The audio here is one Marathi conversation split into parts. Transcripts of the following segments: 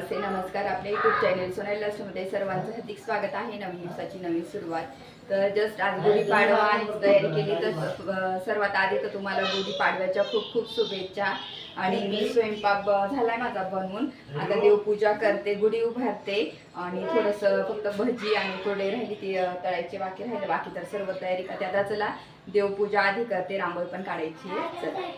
नमस्ते नमस्कार. आपल्या यूट्यूब चॅनल सोनाली लाईफस्टाईलमध्ये सर्वांचं हार्दिक स्वागत आहे. नवीन दिवसाची नवीन सुरुवात. तर जस्ट आज गुढीपाडवा आणि तयारी केली. तर सर्वात आधी तर तुम्हाला गुढीपाडव्याच्या खूप खूप शुभेच्छा. आणि मी स्वयंपाक झालाय माझा बनवून. आता देवपूजा करते, गुढी उभारते आणि थोडंसं फक्त भजी आणि थोडे राहिली ती तळायची बाकी राहिले. बाकी तर सर्व तयारी करते. आता चला देवपूजा आधी करते, रांगोळी पण काढायची आहे. चला.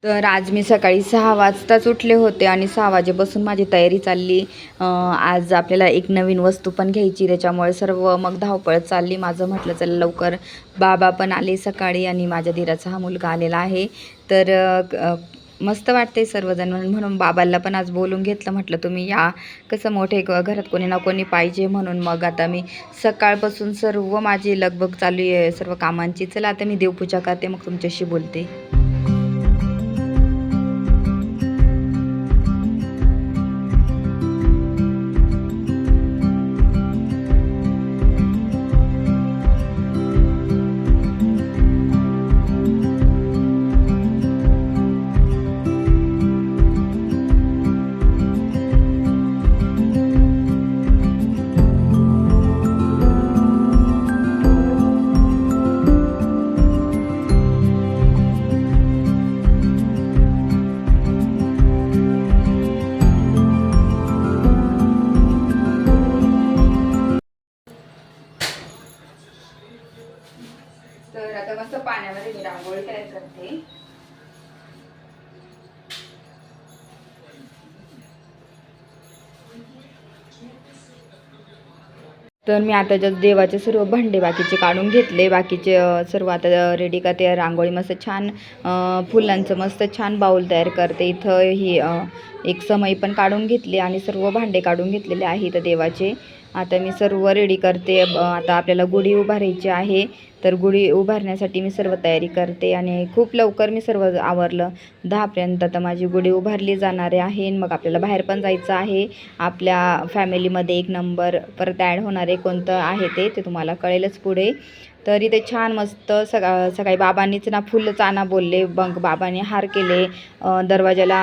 तर आज मी सकाळी 6 वाजताच उठले होते आणि 6 वाजेपासून माझी तयारी चालली. आज आपल्याला एक नवीन वस्तू पण घ्यायची, त्याच्यामुळे सर्व मग धावपळ चालली. माझं म्हटलं चला लवकर. बाबा पण आले सकाळी आणि माझ्या दिराचा हा मुलगा आलेला आहे. तर मस्त वाटते सर्वजण म्हणून बाबांना पण आज बोलून घेतलं. म्हटलं तुम्ही या, कसं मोठे घरात कोणी ना कोणी पाहिजे म्हणून. मग आता मी सकाळपासून सर्व माझी लगबग चालू आहे सर्व कामांची. चला आता मी देवपूजा करते, मग तुमच्याशी बोलते. तर आता मस्त पाण्यामध्ये मी रांगोळी तयार करते. तर मी आता जस्ट देवाचे सर्व भांडे बाकीचे काढून घेतले. बाकीचे सर्व आता रेडी करते. रांगोळी मस्त छान फुलांचं मस्त छान बाऊल तयार करते. इथं ही एक समई पण काढून घेतली आणि सर्व भांडे काढून घेतलेले आहेत देवाचे. आता मी सर्व रेडी करते. आता आपल्याला गुढी उभारायची आहे. तर गुढी उभारण्यासाठी मी सर्व तयारी करते आणि खूप लवकर मी सर्व आवरलं. 10पर्यंत तर माझी गुढी उभारली जाणार आहे. मग आपल्याला बाहेर पण जायचं आहे. आपल्या फॅमिलीमध्ये एक नंबर परत ॲड होणारे कोणतं आहे ते तुम्हाला कळेलच पुढे. तर इथे छान मस्त सकाळी बाबांनीच ना फुलच आणा बोलले. मग बाबांनी हार केले, दरवाजाला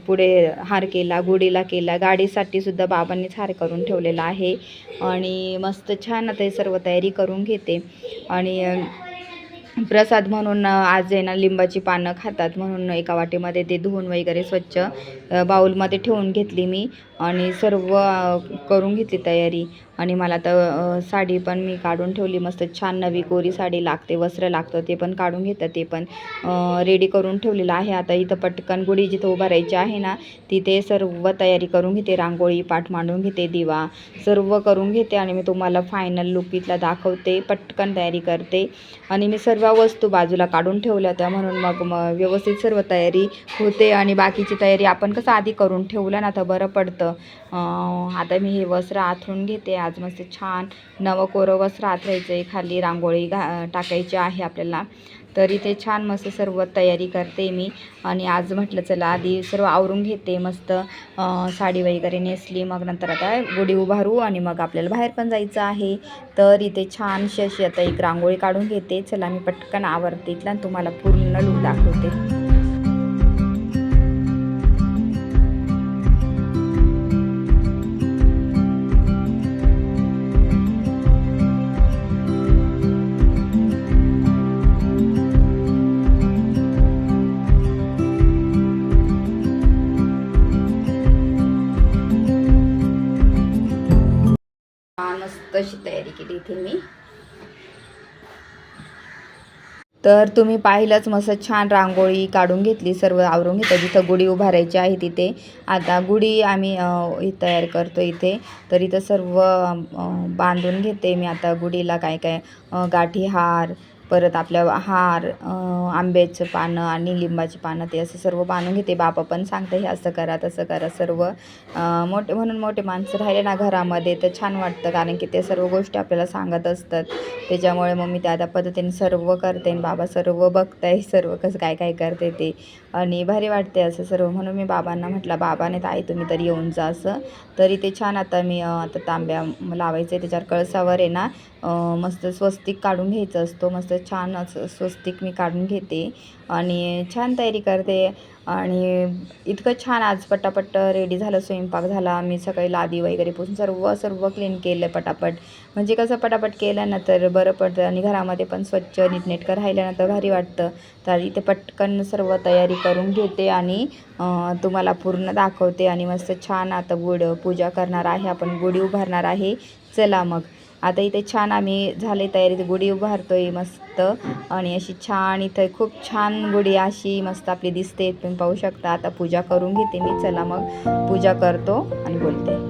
पुढे हार केला, गुढीला केला, गाडीसाठी सुद्धा बाबांनीच हार करून ठेवलेला आहे. आणि मस्त छान आता हे सर्व तयारी करून घेते. आणि प्रसाद म्हणून आज आहे ना लिंबाची पानं खातात म्हणून एका वाटीमध्ये ते धुवून वगैरे स्वच्छ बाऊलमध्ये ठेवून घेतली मी आणि सर्व करून घेतली तयारी. आणि मला तर साडी पण मी काढून ठेवली. मस्त छान नवी कोरी साडी लागते, वस्त्र लागतं ते पण काढून घेतं, ते पण रेडी करून ठेवलेलं आहे. आता इथं पटकन गुढी जिथं उभारायची आहे ना तिथे सर्व तयारी करून घेते. रांगोळी पाठ मांडून घेते, दिवा सर्व करून घेते आणि मी तुम्हाला फायनल लुक इथला दाखवते. पटकन तयारी करते आणि मी सर्व वस्तू बाजूला काढून ठेवल्या त्या म्हणून मग व्यवस्थित सर्व तयारी होते. आणि बाकीची तयारी आपण कसं आधी करून ठेवलं ना तर बरं पडतं. आता मी हे वस्त्र आथरून घेते. आज मस्त छान नवं कोरं वस्त्र आथरायचं आहे, खाली रांगोळी टाकायची आहे आपल्याला. तर इथे छान मस्त सर्व तयारी करते मी. आणि आज म्हटलं चला आधी सर्व आवरून घेते. मस्त साडी वगैरे नेसली, मग नंतर आता गुढी उभारू आणि मग आपल्याला बाहेर पण जायचं आहे. तर इथे छानशी अशी आता एक रांगोळी काढून घेते. चला मी पटकन आवरते इथला आणि तुम्हाला पूर्ण लूक दाखवते. मस्त अशी तयारी केली इथे मी. तर तुम्ही पाहिलंच मस्त छान रांगोळी काढून घेतली, सर्व आवरून घेतलं. जिथं गुढी उभारायची आहे तिथे आता गुढी आम्ही तयार करतो इथे. तर इथं सर्व बांधून घेते मी आता गुढीला. काय काय गाठी हार, परत आपल्या हार, आंब्याचं पानं आणि लिंबाची पानं ते असं सर्व बांधून घेते. बाबा पण सांगते हे असं करा तसं करा. सर्व मोठे म्हणून मोठे माणसं राहिले ना घरामध्ये तर छान वाटतं, कारण की ते सर्व गोष्टी आपल्याला सांगत असतात. त्याच्यामुळे मग मी त्या पद्धतीने सर्व करते आणि बाबा सर्व बघताय सर्व कसं काय काय करते ते. आणि भारी वाटते असं सर्व. म्हणून मी बाबांना म्हटलं बाबाने ताई तुम्ही तरी येऊन जा असं. तरी ते छान आता मी आता तांब्या लावायचे त्याच्यावर कळसावर आहे ना मस्त स्वस्तिक काढून घ्यायचं असतो. मस्त छान असं स्वस्तिक मी काढून घेते आणि छान तयारी करते. आणि इतकं छान आज पटापट रेडी झालं, स्वयंपाक झाला. मी सकाळी लादी वगैरे पुसून सर्व क्लीन केलं पटापट. म्हणजे कसं पटापट केलं ना तर बरं पडतं आणि घरामध्ये पण स्वच्छ नीटनेटकं राहिलं ना तर भारी वाटतं. तर इथे पटकन सर्व तयारी करून घेते आणि तुम्हाला पूर्ण दाखवते. आणि मस्त छान आता पूजा करणार आहे, आपण गुढी उभारणार आहे. चला मग आता इथे छान आम्ही झाले तयारी, गुढी उभारतोय मस्त. आणि अशी छान इथं खूप छान गुढी अशी मस्त आपली दिसते, तुम्ही पाहू शकता. आता पूजा करून घेते मी. चला मग पूजा करतो आणि बोलते.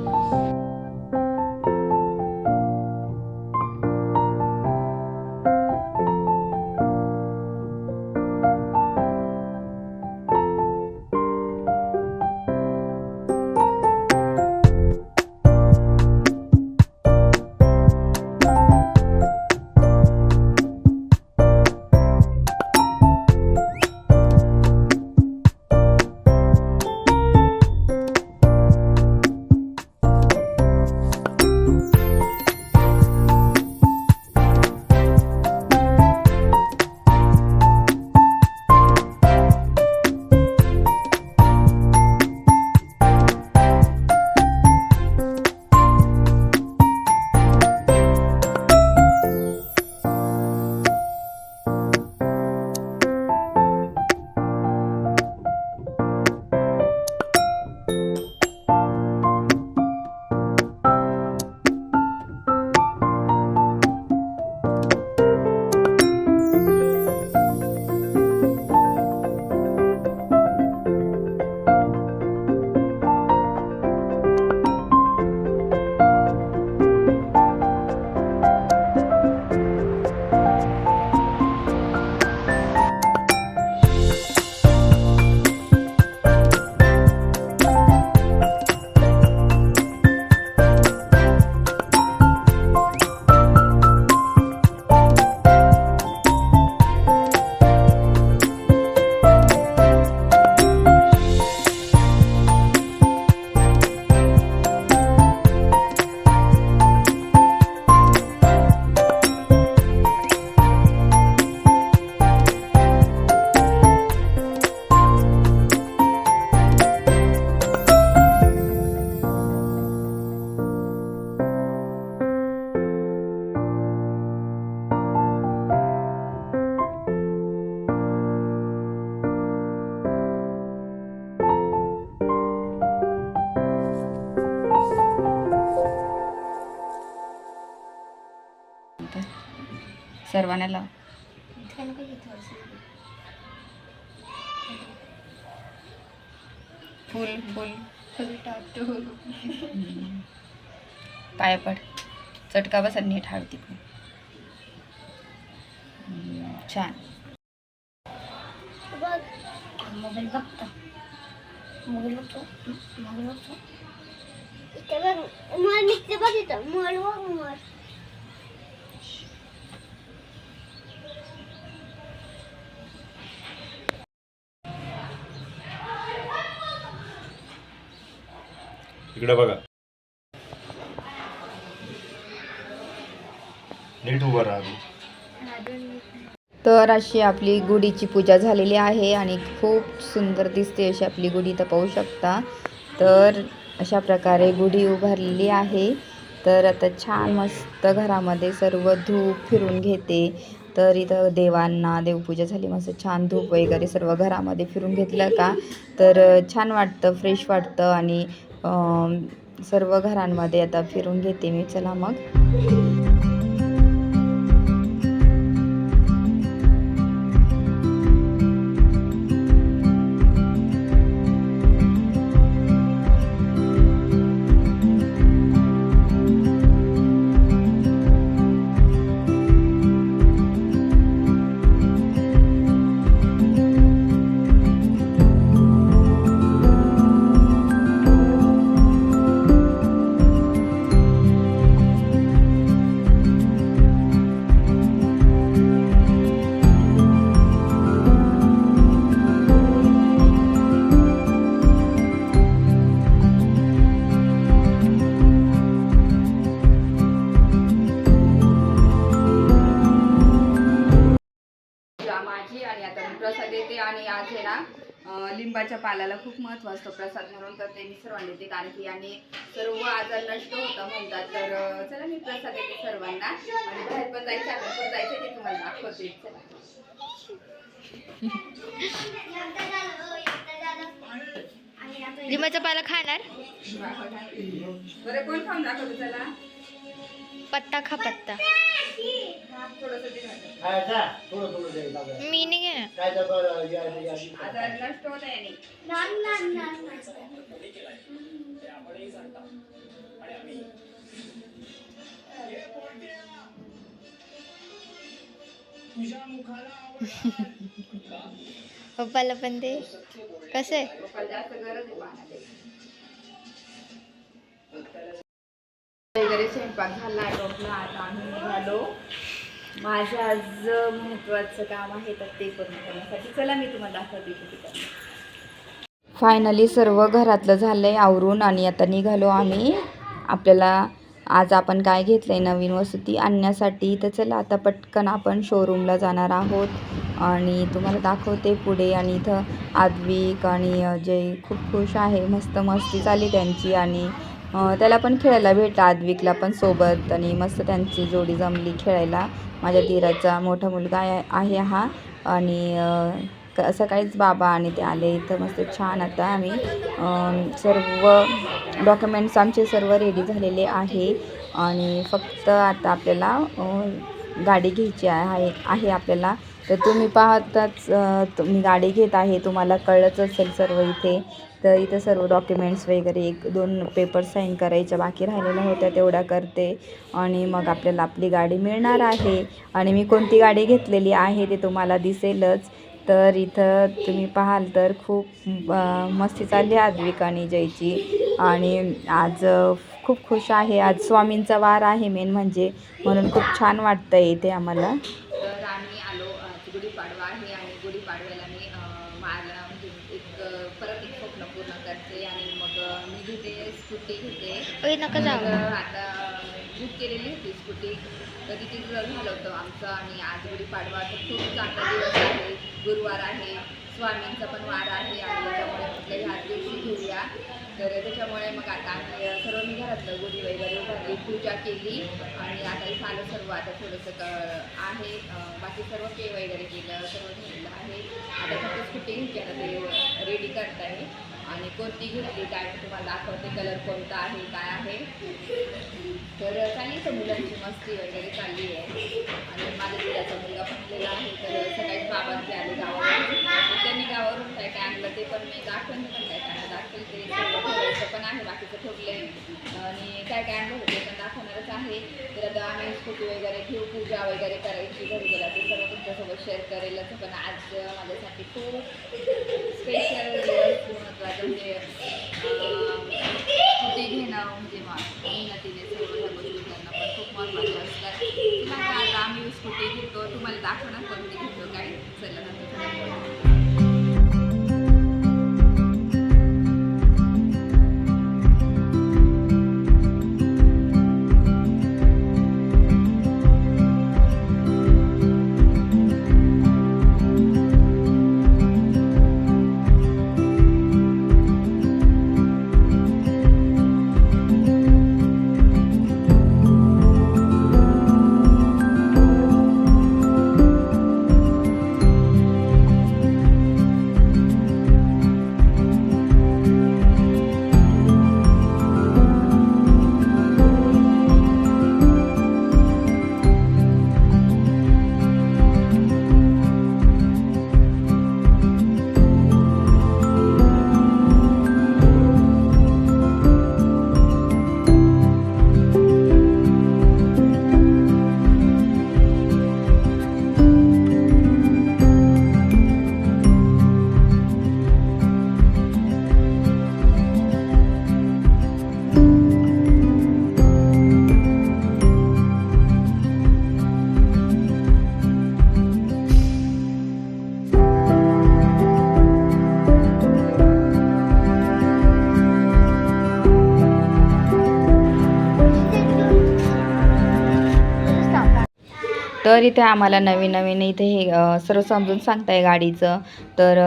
सर्वांना लाव. फुल पाय पड, चटका बसा नीट हळती. छान. मोबाईल बघतो. इकडे बघा, नीट उभं राहा. तर अशी आपली गुढीची पूजा झालेली आहे आणि खूप सुंदर दिसते अशी आपली गुढी, तर पाहू शकता. तर अशा प्रकारे गुढी उभारलेली आहे. तर आता छान मस्त घरामध्ये सर्व धूप फिरून घेते. तर इथं देवांना देवपूजा झाली, मस्त छान धूप वगैरे सर्व घरामध्ये फिरून घेतलं का तर छान वाटतं, फ्रेश वाटतं. आणि सर्व घरांमध्ये आता फिरून घेते मी. चला मग. आहे ना लिंबाच्या पाल्याला खूप महत्त्व असतं प्रसाद म्हणून, तर ते मी सर्वांना देते कारण की याने सर्व आजार नष्ट होतं म्हणतात. तर चला मी प्रसाद देते सर्वांना आणि बाहेर पण जायचं, आपण पण जायचं ते तुम्हाला दाखवते. चला लिंबाचा पाला खाणार? बरं कोण खाऊन दाखवतो? चला पत्ता खा पत्ता. थोडंसं दे मला. मी नाही घेणार. आजार नष्ट होत आहे याने. पप्पाला पण दे. कसं आहे? पप्पाला जास्त गरज आहे पाण्याची. वगैरे स्वयंपाक झाला टोपला, आता आम्ही निघालो. माझं आज महत्त्वाचं काम आहे तर ते करून करण्यासाठी. चला मी तुम्हाला दाखवते किती काम. फायनली सर्व घरातलं झालंय आवरून आणि आता निघालो आम्ही. आपल्याला आज आपण काय घेतलंय नवीन वस्तू ती आणण्यासाठी. तर चला आता पटकन आपण शोरूमला जाणार आहोत आणि तुम्हाला दाखवते पुढे. आणि इथं आद्विक आणि जय खूप खुश आहे, मस्त मस्ती चालली त्यांची आणि त्याला पण खेळायला भेटला, आद्विकला पण सोबत, आणि मस्त त्यांची जोडी जमली खेळायला. माझ्या दीराचा मोठा मुलगा आहे हा. आणि सकाळीच बाबा आणि ते आले इथं मस्त छान. आता आम्ही सर्व डॉक्युमेंट्स आमचे सर्व रेडी झालेले आहे आणि फक्त आता आपल्याला गाडी घ्यायची आहे आपल्याला. तर तुम्ही पाहताच मी गाडी घेत आहे, तुम्हाला कळलंच असेल सर्व इथे. तर इथं सर्व डॉक्युमेंट्स वगैरे 1-2 पेपर साईन करायच्या बाकी राहिलेल्या होत्या, तेवढ्या करते आणि मग आपल्याला आपली गाडी मिळणार आहे. आणि मी कोणती गाडी घेतलेली आहे ते तुम्हाला दिसेलच. तर इथं तुम्ही पाहाल तर खूप मस्ती चालली आद्विक आणि जयची. आणि आज खूप खुश आहे, आज स्वामींचा वार आहे मेन म्हणजे, म्हणून खूप छान वाटतं इथे आम्हाला. तर आम्ही आलो, गुढीपाडवा आहे आणि गुढीपाडव्याला मी मला म्हणजे परत एक स्वप्न पूर्ण करते आणि मग मी घेते स्कूटी घेते. नका जाऊ. आता बुक केलेली होती स्कूटी, तर तिथे झालं होतं आमचं. आणि आज गुढीपाडवा तर खूप चांगला दिवस आहे, गुरुवार आहे, स्वामींचा पण वार आहे आणि त्याच्यामुळे म्हटलं ह्याच दिवशी घेऊया. तर त्याच्यामुळे मग आता आम्ही सर्व मी घरातलं गुढी वगैरे उभारली, पूजा केली आणि आता इथं आलं सर्व. आता थोडंसं आहे बाकी सर्व पे वगैरे केलं, सर्व झालेलं आहे. आता फक्त स्कूटी घ्यायची, आता ते रेडी करत आहे. आणि कोणती घेतली काय मी तुम्हाला दाखवते, कलर कोणता आहे काय आहे. तर चांगली तर मुलांची मस्ती वगैरे चालली आहे. आणि माझ्या दिराचा मुलगा पणलेला आहे. तर सकाळी बाबांचे आले गावावरून, त्यांनी गावावरून काय काय आणलं ते पण मी दाखवेन, पण काय काय दाखवेल ते ठेवायचं पण आहे, बाकीचं ठेवले आणि काय काय आणलं होतं ते पण दाखवणारच आहे. तर आता आम्ही स्कूटी वगैरे घेऊ, पूजा वगैरे करायची, घरी गेला ते सर्व तुमच्यासोबत शेअर करेलच. पण आज माझ्यासाठी खूप स्पेशल दिवस, महत्त्वाचं म्हणजे स्कूटी घेणं म्हणजे मेहनतीने सर्व ह्या गोष्टी करणं पण खूप महत्त्वाचे असतात. तुम्हाला आता आम्ही स्कूटी घेतो, तुम्हाला दाखवणार कोणती घेतो काय. चला नंतर तर इथे आम्हाला नवीन नवीन इथे हे सर्व समजून सांगताय गाडीचं, तर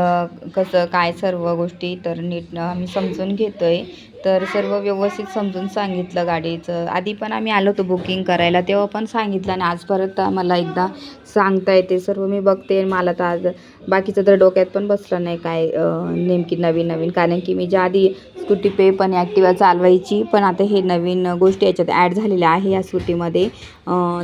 कसं काय सर्व गोष्टी तर नीट आम्ही समजून घेतोय. तर सर्व व्यवस्थित समजून सांगितलं गाडीचं. आधी पण आम्ही आलो होतो बुकिंग करायला, तेव्हा पण सांगितलं आणि आज परत आम्हाला एकदा सांगता येते सर्व. मी बघते, मला तर आज बाकीचं तर डोक्यात पण बसलं नाही काय नेमकी नवीन नवीन, कारण की मी ज्या आधी स्कूटी पे पण ॲक्टिवा चालवायची, पण आता हे नवीन गोष्टी याच्यात ॲड झालेल्या आहे या स्कूटीमध्ये.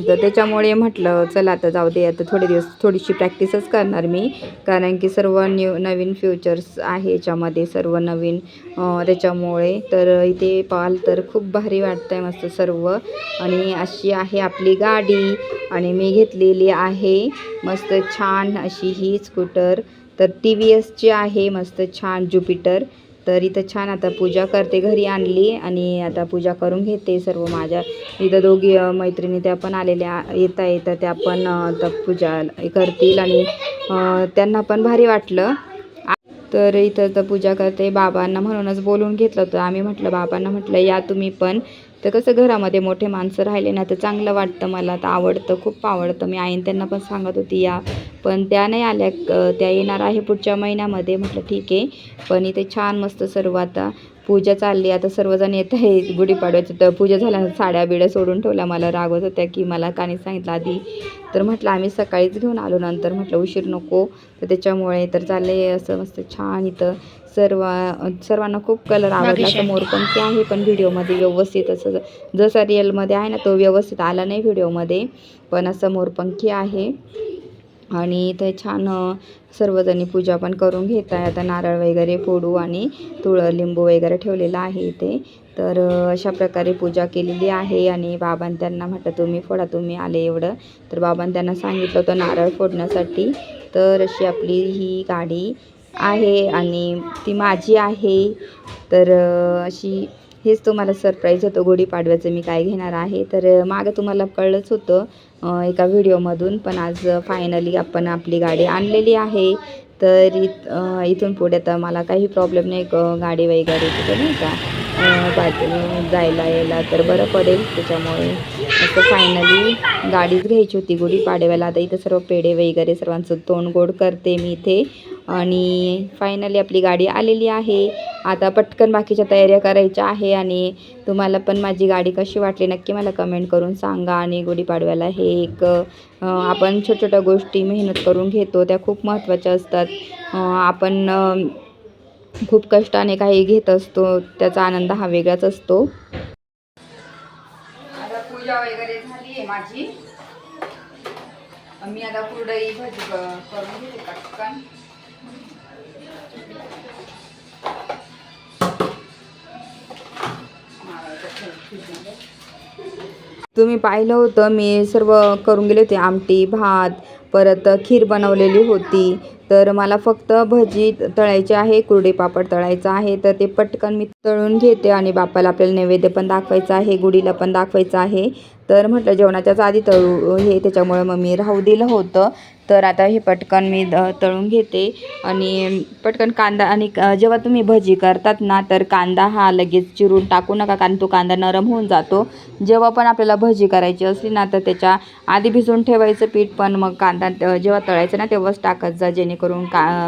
तर त्याच्यामुळे म्हटलं चला आता जाऊ दे, आता थोडे दिवस थोडीशी प्रॅक्टिसच करणार मी, कारण की सर्व नवीन फ्युचर्स आहे याच्यामध्ये, सर्व नवीन त्याच्यामुळे. तर इथे पाहाल तर खूप भारी वाटतं आहे मस्त सर्व. आणि अशी आहे आपली गाडी आणि मी घेतलेली आहे मस्त छान अशी ही स्कूटर. तर TVSची आहे मस्त छान ज्युपिटर. तर इथं छान आता पूजा करते, घरी आणली आणि आता पूजा करून घेते सर्व. माझ्या इथं दोघी मैत्रिणी त्या पण आलेल्या येता त्या पण आता पूजा करतील आणि त्यांना पण भारी वाटलं. तर इथं तर पूजा करते, बाबांना म्हणूनच बोलून घेतलं होतं आम्ही. म्हटलं बाबांना म्हटलं या तुम्ही पण. तर कसं घरामध्ये मोठे माणसं राहिले ना तर चांगलं वाटतं, मला तर आवडतं, खूप आवडतं. मी आईन त्यांना पण सांगत होती या, पण त्या नाही आल्या. त्या येणार आहे पुढच्या महिन्यामध्ये. म्हटलं ठीक आहे. पण इथे छान मस्त सर्व आता पूजा चालली. आता सर्वजण येत आहे गुढीपाडव्याची. तर पूजा झाल्यानंतर साड्या बिड्या सोडून ठेवल्या, मला रागवत होत्या की मला कानी सांगितलं आधी. तर म्हटलं आम्ही सकाळीच घेऊन आलो, नंतर म्हटलं उशीर नको. तर त्याच्यामुळे तर चालले असं मस्त छान. इथं सर्वांना खूप कलर आवडला. असं मोरपंखी आहे पण व्हिडिओमध्ये व्यवस्थित असं जसा रिअलमध्ये आहे ना तो व्यवस्थित आला नाही व्हिडिओमध्ये, पण असं मोरपंखी आहे. आणि इथे छान सर्वजणी पूजा पण करून घेत आहे. आता नारळ वगैरे फोडू आणि लिंबू वगैरे ठेवलेलं आहे इथे. तर अशा प्रकारे पूजा केलेली आहे. आणि बाबांनी त्यांना म्हटलं तुम्ही फोडा, तुम्ही आले एवढं. तर बाबांनी त्यांना सांगितलं होतं नारळ फोडण्यासाठी. तर अशी आपली ही गाडी आहे आणि ती माझी आहे. तर अशी हेच तुम्हाला सरप्राईज होतं गुढीपाडव्याचं मी काय घेणार आहे. तर मागं तुम्हाला कळलंच होतं एका व्हिडिओमधून, पण आज फायनली आपण आपली गाडी आणलेली आहे. तर इथून पुढे तर मला काही प्रॉब्लेम नाही, गाडी वगैरे तिथं नाही का जायला यायला तर बरं पडेल. त्याच्यामुळे असं फायनली गाडीच घ्यायची होती गुढीपाडव्याला. आता इथं सर्व पेढे वगैरे सर्वांचं तोंड गोड करते मी इथे. आणि फायनली आपली गाडी आलेली आहे. आता पटकन बाकीच्या तयाऱ्या करायच्या आहे. आणि तुम्हाला पण माझी गाडी कशी वाटली नक्की मला कमेंट करून सांगा. आणि गुढीपाडव्याला हे एक आपण छोट्या गोष्टी मेहनत करून घेतो त्या खूप महत्त्वाच्या असतात. आपण खूप कष्टाने काही घेत असतो, त्याचा आनंद हा वेगळाच असतो. आता पूजा वगैरे झाली आहे माझी. मी आता कुरडई भजी करून घेते पटकन. तुम्ही पाहिलं होतं मी सर्व करून गेले होते, आमटी भात परत खीर बनवलेली होती. तर मला फक्त भजी तळायची आहे, कुरडई पापड तळायचा आहे. तर ते पटकन मी तळून घेते आणि बाप्पाला आपल्याला नैवेद्य पण दाखवायचा आहे, गुढीला पण दाखवायचं आहे. तर म्हटलं जेवणाच्याच आधी तळू हे, त्याच्यामुळे मग मी राहू दिलं होतं. तर आता हे पटकन मी तळून घेते. आणि पटकन कांदा आणि जेव्हा तुम्ही भजी करतात ना तर कांदा हा लगेच चिरून टाकू नका, कारण तो कांदा नरम होऊन जातो. जेव्हा पण आपल्याला भजी करायची असली ना तर त्याच्या आधी भिजवून ठेवायचं पीठ, पण मग कांदा जेव्हा तळायचं ना तेव्हाच टाकत जा, जेणेकरून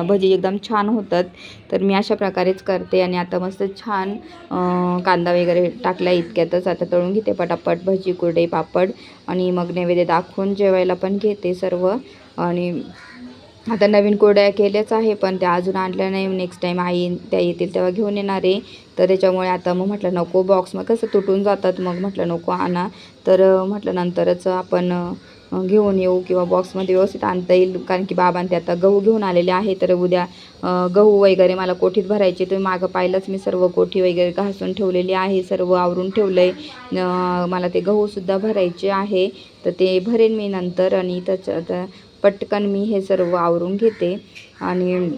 भजी एकदम छान होतात. तर मी अशा प्रकारेच करते. आणि आता मस्त छान कांदा वगैरे टाकला इतक्यातच आता तळून घेते पटापट भजी कुरडई पापड. आणि मग नैवेद्य दाखवून जेवायला पण घेते सर्व. आणि आता नवीन कुरडया केल्याच आहे पण त्या अजून आणल्या नाही, नेक्स्ट टाईम आई त्या येतील तेव्हा घेऊन येणार आहे. तर त्याच्यामुळे आता मग म्हटलं नको, बॉक्स मग कसं तुटून जातात, मग म्हटलं नको आणा. तर म्हटलं नंतरच आपण घेऊन येऊ किंवा बॉक्समध्ये व्यवस्थित आणता येईल, कारण की बाबांनी ते आता गहू घेऊन आलेले आहे. तर उद्या गहू वगैरे मला कोठीत भरायचे. तुम्ही मागं पाहिलंच मी सर्व कोठी वगैरे घासून ठेवलेली आहे, सर्व आवरून ठेवलं आहे. मला ते गहूसुद्धा भरायचे आहे, तर ते भरेन मी नंतर. आणि आता पटकन मी हे सर्व आवरून घेते. आणि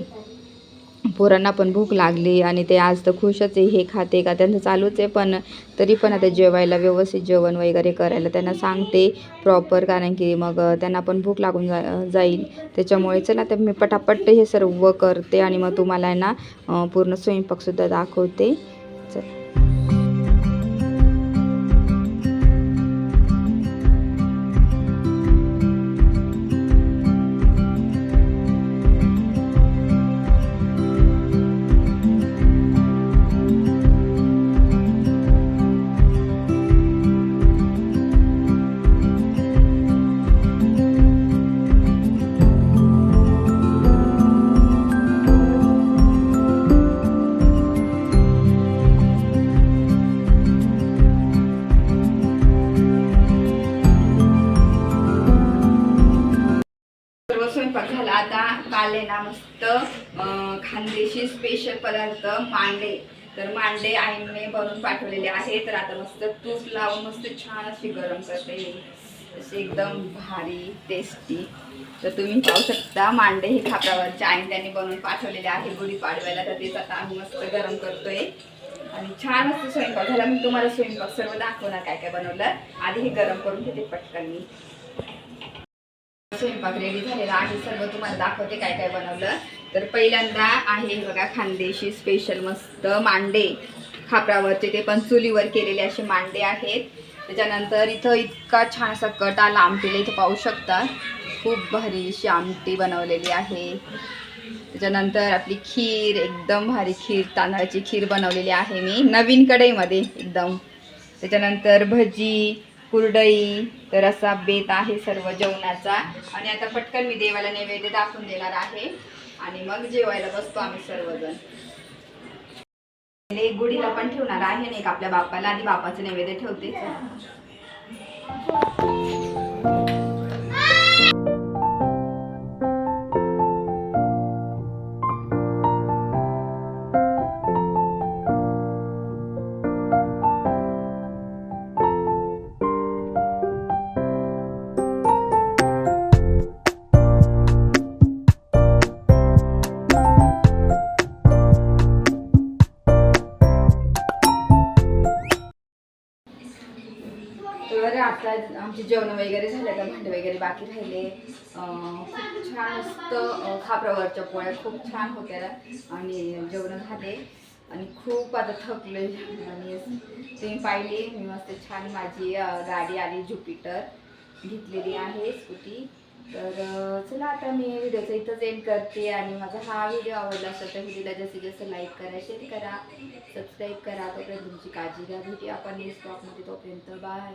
पोरांना पण भूक लागली आणि ते आज तर खुशच आहे, हे खाते का त्यांचं चालूच आहे. पण तरी पण आता जेवायला व्यवस्थित जेवण वगैरे करायला त्यांना सांगते प्रॉपर, कारण की मग त्यांना पण भूक लागून जाईल. त्याच्यामुळे चला तर मी पटापट हे सर्व करते आणि मग तुम्हाला ना पूर्ण स्वयंपाकसुद्धा दाखवते. चल. स्वयंपाक झाला आता. काल आहे ना मस्त खानदेशी स्पेशल पदार्थ मांडे. तर मांडे आईने बनवून पाठवलेले आहे. तर आता मस्त तूप लावून मस्त छान अशी गरम करते, असे एकदम भारी टेस्टी. तर तुम्ही पाहू शकता मांडे हे खापरावरच्या आईने त्यांनी बनवून पाठवलेले आहे गुढीपाडव्याला. तर तेच आता आम्ही मस्त गरम करतोय आणि छान असं स्वयंपाक झाला. मी तुम्हाला स्वयंपाक सर्व दाखवणार काय काय बनवलं. आधी हे गरम करून घेते पटकन. मी स्वयंपाक रेडी झालेला आहे, सर्व तुम्हाला दाखवते काय काय बनवलं. तर पहिल्यांदा आहे बघा खानदेशी स्पेशल मस्त मांडे खापरावरचे, ते पण चुलीवर केलेले असे मांडे आहेत. त्याच्यानंतर इथं इतका छान असा कट आला आमटीला, इथं पाहू शकता खूप भारी अशी आमटी बनवलेली आहे. त्याच्यानंतर आपली खीर, एकदम भारी खीर, तांदळाची खीर बनवलेली आहे मी नवीन कढईमध्ये एकदम. त्याच्यानंतर भजी, कुरडई, तर असा बेत आहे सर्व जेवणाचा. आणि आता पटकन मी देवाला नैवेद्य दाखवून देणार आहे आणि मग जेवायला बसतो आम्ही सर्वजण. एक गुढीला पण ठेवणार आहे ना, एक आपल्या बापाला. आधी बापाचं नैवेद्य ठेवते. तर आता आमचे जेवण वगैरे झाले, तर भांडे वगैरे बाकी राहिले. खूप छान मस्त खापरावरच्या पोळ्या खूप छान होत्या आणि जेवण झाले आणि खूप आता थकले. आणि तुम्ही पाहिली मी मस्त छान माझी गाडी आली, ज्युपिटर घेतलेली आहे स्कूटी. तर चला आता मी व्हिडिओचं इथंच एंड करते. आणि माझा हा व्हिडिओ आवडला असेल तर व्हिडिओला जास्तीत जास्त लाईक करा, शेअर करा, सबस्क्राईब करा. तोपर्यंत तुमची काळजी घ्या. भेटूया आपण नेक्स्ट ब्लॉगमध्ये. तोपर्यंत बाय.